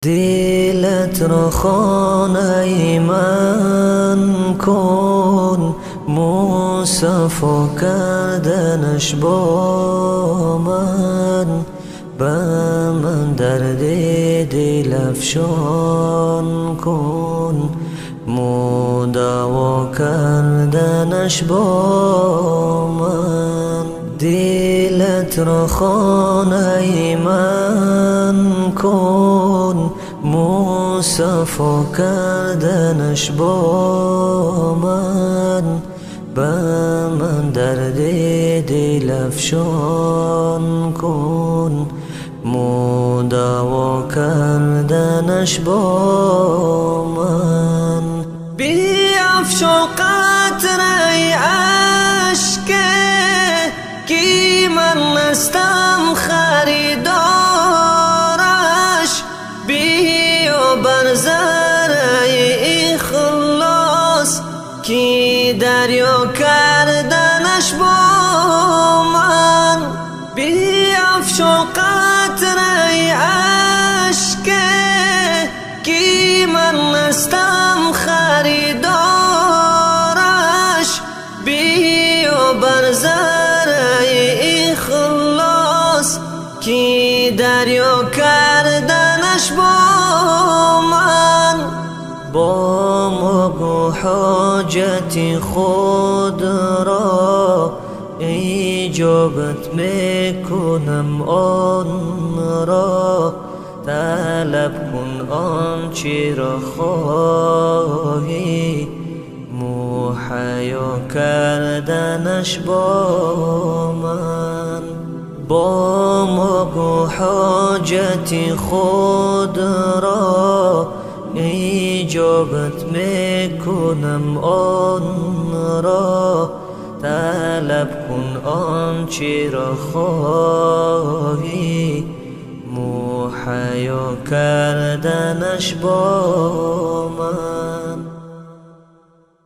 دلترو خانه من کن، مصفا کردنش با من. من درد دل افشان کن، مداوا کردنش با من. دلت را خانه من کن، مصفا کردنش با من. من درد دل افشان کن، مداوا کردنش با من. بیفشان قطره اشک کی من نستم خریدارش. بیا بر ذره اخلاص کی دریا کردنش با من. بیفشان قطره اشک کی من نستم خریدارش. بیا بر ذره اخلاص کی دریا کردنش با من. با مگو حاجت خود را اجابت میکنم آن را. طلب کن آنچه را خواهی، مهیا کردنش با من. با مگو حاجت خود را اجابت میکنم آن را. طلب کن آنچه را خواهی، مهیا کردنش با من.